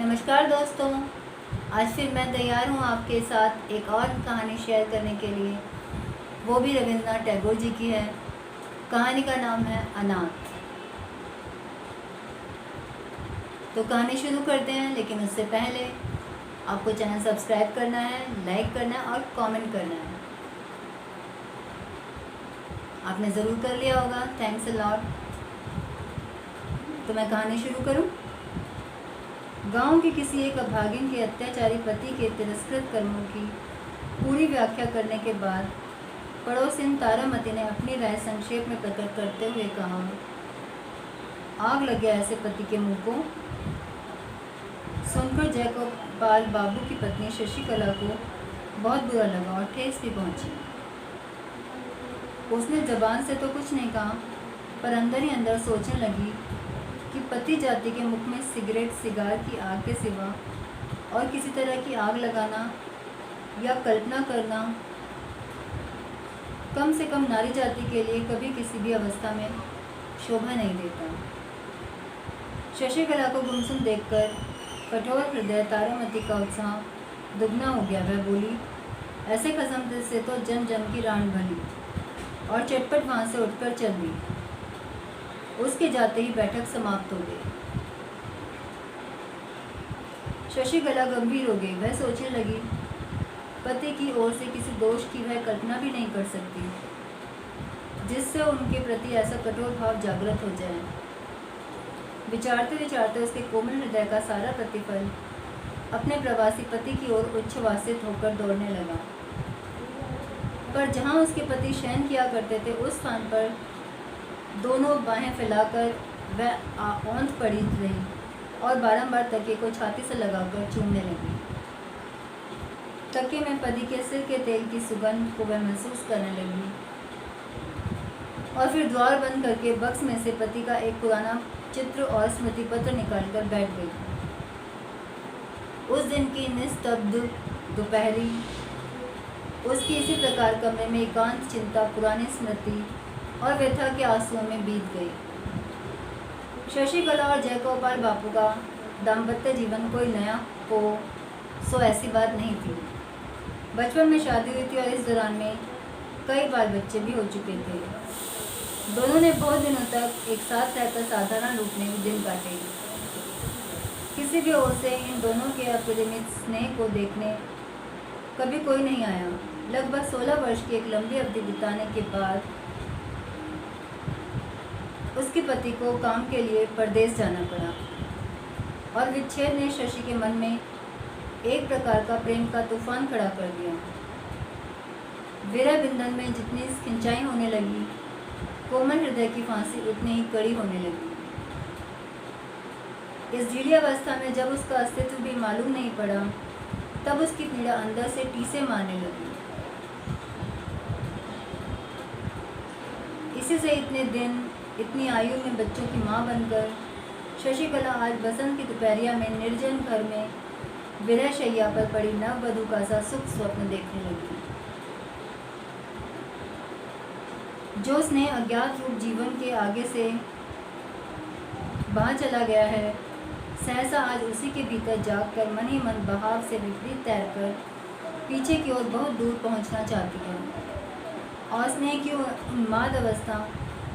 नमस्कार दोस्तों, आज फिर मैं तैयार हूँ आपके साथ एक और कहानी शेयर करने के लिए। वो भी रविंद्रनाथ टैगोर जी की है। कहानी का नाम है अनाथ। तो कहानी शुरू करते हैं, लेकिन उससे पहले आपको चैनल सब्सक्राइब करना है, लाइक करना है और कमेंट करना है। आपने ज़रूर कर लिया होगा, थैंक्स अ लॉट। तो मैं कहानी शुरू करूँ। गांव के किसी एक अभागिन के अत्याचारी पति के तिरस्कृत कर्मों की पूरी व्याख्या करने के बाद पड़ोसिन तारामती ने अपनी राय संक्षेप में प्रकट करते हुए कहा, आग लग गया ऐसे पति के मुंह को। सुनकर जयगोपाल बाबू की पत्नी शशिकला को बहुत बुरा लगा और ठेस भी पहुंची। उसने जबान से तो कुछ नहीं कहा, पर अंदर ही अंदर सोचने लगी कि पति जाति के मुख में सिगरेट सिगार की आग के सिवा और किसी तरह की आग लगाना या कल्पना करना कम से कम नारी जाति के लिए कभी किसी भी अवस्था में शोभा नहीं देता। शशिकला को गुमसुम देखकर कठोर हृदय तारामती का उत्साह दुगना हो गया। वह बोली, ऐसे कसम से तो जम जम की रान भली, और चटपट वहाँ से उठकर चल दी। उसके जाते ही बैठक समाप्त हो गई। शशिकला गंभीर हो गई। वह सोचने लगी, पति की ओर से किसी दोष की वह कल्पना भी नहीं कर सकती जिससे उनके प्रति ऐसा कठोर भाव जागृत हो जाए। विचारते विचारते उसके कोमल हृदय का सारा प्रतिफल अपने प्रवासी पति की ओर उच्छ्वासित होकर दौड़ने लगा। पर जहाँ उसके पति शयन किया करते थे, उस स्थान पर दोनों बाहें फैलाकर वह औंध पड़ी रही और बारंबार तकिए को छाती से लगाकर चूमने लगी। तकिए में पति के सिर के तेल की सुगंध को वह महसूस करने लगी और फिर द्वार बंद करके बक्स में से पति का एक पुराना चित्र और स्मृति पत्र निकालकर बैठ गई। उस दिन की निस्तब्ध दोपहरी उसकी इसी प्रकार कमरे में एकांत चिंता, पुरानी स्मृति और व्यथा के आंसुओं में बीत गई। शशिकला और जयगोपाल बापू का दाम्पत्य जीवन कोई नया हो सो ऐसी बात नहीं थी। बचपन में शादी हुई थी और इस दौरान में कई बार बच्चे भी हो चुके थे। दोनों ने बहुत दिनों तक एक साथ रहकर साधारण रूप में दिन काटे। किसी भी ओर से इन दोनों के अपरिमित स्नेह को देखने कभी कोई नहीं आया। लगभग 16 वर्ष की एक लंबी अवधि बिताने के बाद उसके पति को काम के लिए परदेश जाना पड़ा और विच्छेद ने शशि के मन में एक प्रकार का प्रेम का तूफान खड़ा कर दिया। विरह बिंधन में जितनी खिंचाई होने लगी, कोमल हृदय की फांसी उतनी ही कड़ी होने लगी। इस ढीली अवस्था में जब उसका अस्तित्व भी मालूम नहीं पड़ा, तब उसकी पीड़ा अंदर से टीसे मारने लगी। इसी से इतने दिन, इतनी आयु में बच्चों की माँ बनकर शशिकला आज बसंत की दोपहरिया में निर्जन घर में विरह शैया पर पड़ी नववधू का सा सुख स्वप्न देखने लगी। जो स्नेह अज्ञात रूप जीवन के आगे से बाहर चला गया है, सहसा आज उसी के भीतर जागकर मन ही मन बहाव से विपरीत तैरकर पीछे की ओर बहुत दूर पहुंचना चाहती है। और स्नेह की उन्माद अवस्था,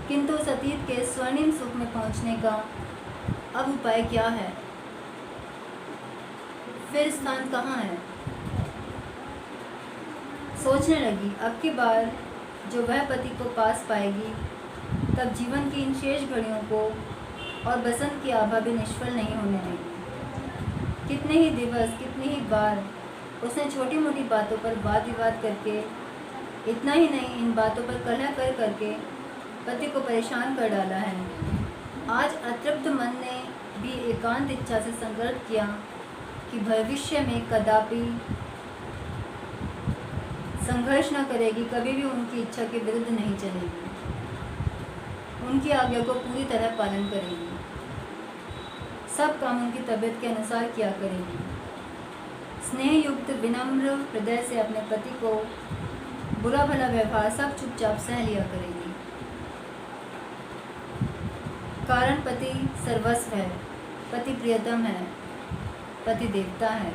किंतु उस अतीत के स्वर्णिम सुख में पहुंचने का अब उपाय क्या है? फिर स्थान कहाँ है? सोचने लगी, अब की बार जो वह पति को पास पाएगी, तब जीवन की इन शेष घड़ियों को और बसंत की आभा भी निष्फल नहीं होने देगी। कितने ही दिवस, कितनी ही बार उसने छोटी मोटी बातों पर वाद विवाद करके, इतना ही नहीं, इन बातों पर कलह कर करके पति को परेशान कर डाला है। आज अतृप्त मन ने भी एकांत इच्छा से संकल्प किया कि भविष्य में कदापि संघर्ष न करेगी, कभी भी उनकी इच्छा के विरुद्ध नहीं चलेगी, उनकी आज्ञा को पूरी तरह पालन करेगी, सब काम उनकी तबीयत के अनुसार किया करेगी। स्नेह युक्त विनम्र हृदय से अपने पति को बुरा भला व्यवहार सब चुपचाप सह लिया करेगी। कारण पति सर्वस्व है, पति प्रियतम है, पति देवता है।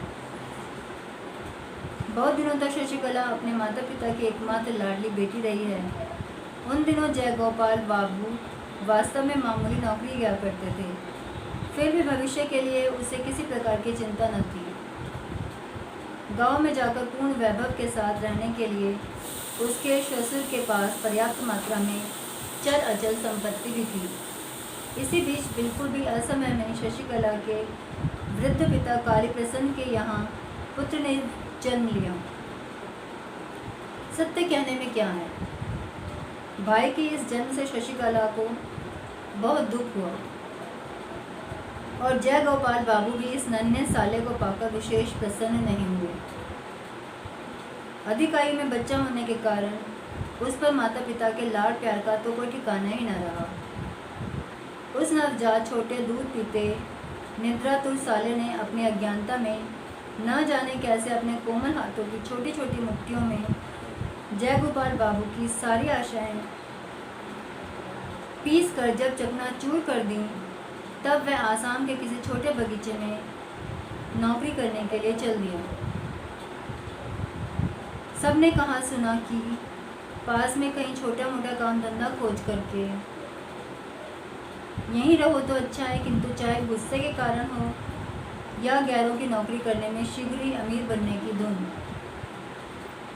बहुत दिनों तक शशिकला अपने माता पिता की एकमात्र लाडली बेटी रही है। उन दिनों जयगोपाल बाबू वास्तव में मामूली नौकरी किया करते थे, फिर भी भविष्य के लिए उसे किसी प्रकार की चिंता न थी। गांव में जाकर पूर्ण वैभव के साथ रहने के लिए उसके ससुर के पास पर्याप्त मात्रा में चल अचल संपत्ति भी थी। इसी बीच बिल्कुल भी असमय में शशिकला के वृद्ध पिता कालीप्रसन्न के यहाँ पुत्र ने जन्म लिया। सत्य कहने में क्या है, भाई के इस जन्म से शशिकला को बहुत दुख हुआ और जयगोपाल बाबू भी इस नन्हे साले को पाकर विशेष प्रसन्न नहीं हुए। अधिक आयु में बच्चा होने के कारण उस पर माता पिता के लाड प्यार का तो कोई ठिकाना ही न रहा। उस नवजात छोटे दूध पीते निद्रातुर साले ने अपनी अज्ञानता में न जाने कैसे अपने कोमल हाथों की छोटी छोटी मुट्ठियों में जयगोपाल बाबू की सारी आशाएं पीस कर जब चकनाचूर कर दी, तब वह आसाम के किसी छोटे बगीचे में नौकरी करने के लिए चल दिया। सबने कहा सुना कि पास में कहीं छोटा मोटा काम धंधा खोज करके यहीं रहो तो अच्छा है, किंतु चाहे गुस्से के कारण हो या गैरों की नौकरी करने में शीघ्र ही अमीर बनने की धुन,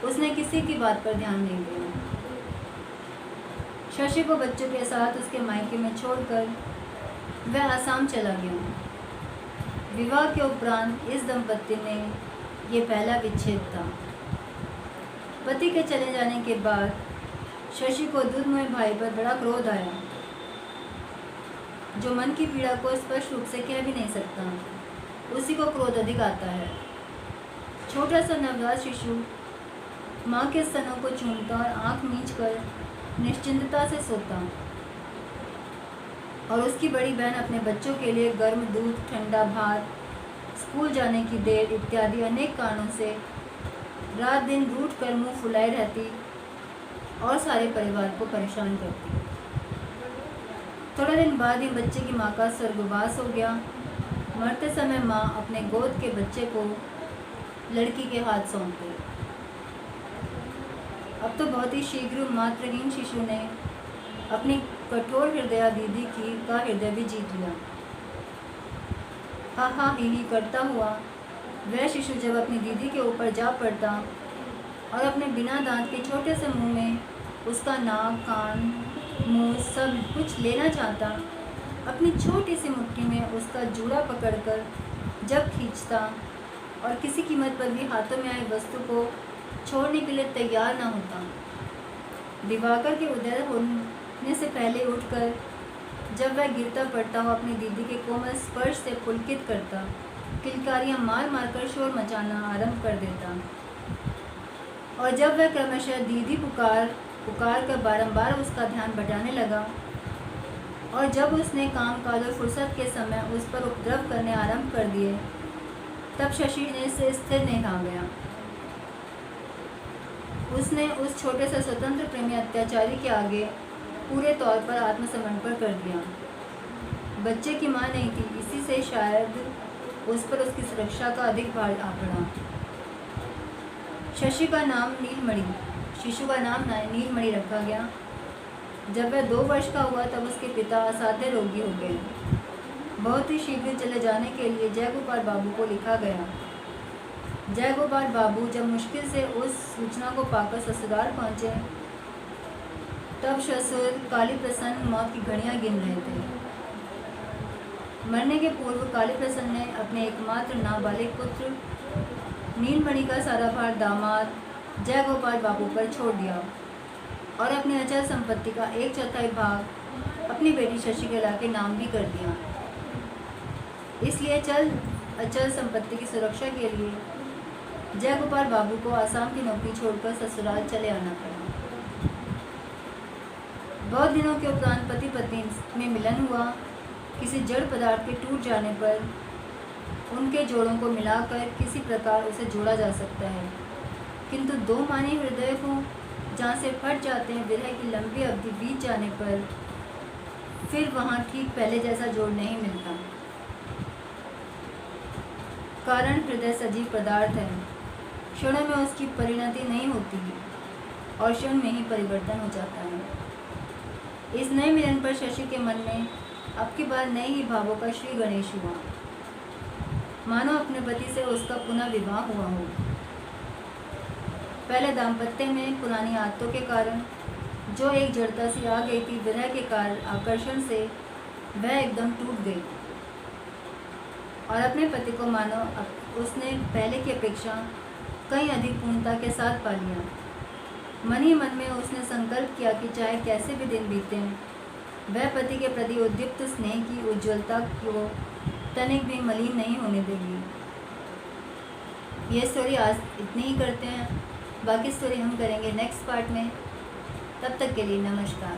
उसने किसी की बात पर ध्यान नहीं दिया। शशि को बच्चों के साथ उसके मायके में छोड़कर वह आसाम चला गया। विवाह के उपरांत इस दंपति ने ये पहला विच्छेद था। पति के चले जाने के बाद शशि को दुधमय भाई पर बड़ा क्रोध आया, जो मन की पीड़ा को स्पष्ट रूप से कह भी नहीं सकता, उसी को क्रोध अधिक आता है। छोटा सा नवजात शिशु माँ के स्तनों को चूमता और आंख मींचकर निश्चिंतता से सोता, और उसकी बड़ी बहन अपने बच्चों के लिए गर्म दूध, ठंडा भात, स्कूल जाने की देर इत्यादि अनेक कारणों से रात दिन रूठ कर मुँह फुलाए रहती और सारे परिवार को परेशान करती। थोड़ा दिन बाद ही बच्चे की माँ का स्वर्गवास हो गया। मरते समय माँ अपने गोद के बच्चे को लड़की के हाथ सौंप गई। अब तो बहुत ही शीघ्र मातृहीन शिशु ने अपनी कठोर हृदया दीदी का हृदय भी जीत लिया। हा हा ही करता हुआ वह शिशु जब अपनी दीदी के ऊपर जा पड़ता और अपने बिना दांत के छोटे से मुंह में उसका नाक, कान, मुंह सब कुछ लेना चाहता, अपनी छोटी सी मुट्ठी में उसका जूड़ा पकड़कर जब खींचता और किसी कीमत पर भी हाथों में आई वस्तु को छोड़ने के लिए तैयार न होता, दिवाकर के उदय होने से पहले उठकर जब वह गिरता पड़ता हो अपनी दीदी के कोमल स्पर्श से पुलकित करता, किलकारियाँ मार मार कर शोर मचाना आरंभ कर देता, और जब वह क्रमशः दीदी पुकार कर बारंबार उसका ध्यान बटाने लगा, और जब उसने काम काज और फुर्सत के समय उस पर उपद्रव करने आरंभ कर दिए, तब शशि ने से स्थिर नहीं रह गया। उसने उस छोटे से स्वतंत्र प्रेमी अत्याचारी के आगे पूरे तौर पर आत्मसमर्पण कर दिया। बच्चे की माँ नहीं थी, इसी से शायद उस पर उसकी सुरक्षा का अधिक भार आ पड़ा। शशि का नाम नीलमणि, शिशु का नाम नीलमणि रखा गया। जब वह 2 वर्ष का हुआ तब उसके पिता असाध्य रोगी हो गए। बहुत ही शीघ्र चले जाने के लिए जयगोपाल बाबू को लिखा गया। जयगोपाल बाबू जब मुश्किल से उस सूचना को पाकर ससुराल पहुँचे, तब ससुर कालीप्रसन्न मौत की घड़ियाँ गिन रहे थे। मरने के पूर्व कालीप्रसन्न ने अपने एकमात्र नाबालिग पुत्र नीलमणि का सारा भार दामाद जयगोपाल बाबू पर छोड़ दिया और अपने अचल संपत्ति का 1/4 भाग अपनी बेटी शशिकला के नाम भी कर दिया। इसलिए अचल संपत्ति की सुरक्षा के लिए जयगोपाल बाबू को आसाम की नौकरी छोड़कर ससुराल चले आना पड़ा। बहुत दिनों के उपरांत पति पत्नी में मिलन हुआ। किसी जड़ पदार्थ के टूट जाने पर उनके जोड़ों को मिलाकर किसी प्रकार उसे जोड़ा जा सकता है, किंतु 2 मानी हृदय को जहाँ से फट जाते हैं, विरह की लंबी अवधि बीत जाने पर फिर वहाँ ठीक पहले जैसा जोड़ नहीं मिलता। कारण हृदय सजीव पदार्थ है, क्षणों में उसकी परिणति नहीं होती और क्षण में ही परिवर्तन हो जाता है। इस नए मिलन पर शशि के मन में अब की बार नए ही भावों का श्री गणेश हुआ, मानो अपने पति से उसका पुनः विवाह हुआ हो। पहले दाम्पत्य में पुरानी आदतों के कारण जो एक जड़ता सी आ गई थी, विरह के कारण आकर्षण से वह एकदम टूट गई और अपने पति को मानो उसने पहले की अपेक्षा कहीं अधिक पूर्णता के साथ पा लिया। मन ही मन में उसने संकल्प किया कि चाहे कैसे भी दिन बीते, वह पति के प्रति उद्दीप्त स्नेह की उज्ज्वलता को तनिक भी मलिन नहीं होने देगी। ये स्टोरी आज इतनी ही करते हैं, बाकी स्टोरी हम करेंगे नेक्स्ट पार्ट में। तब तक के लिए नमस्कार।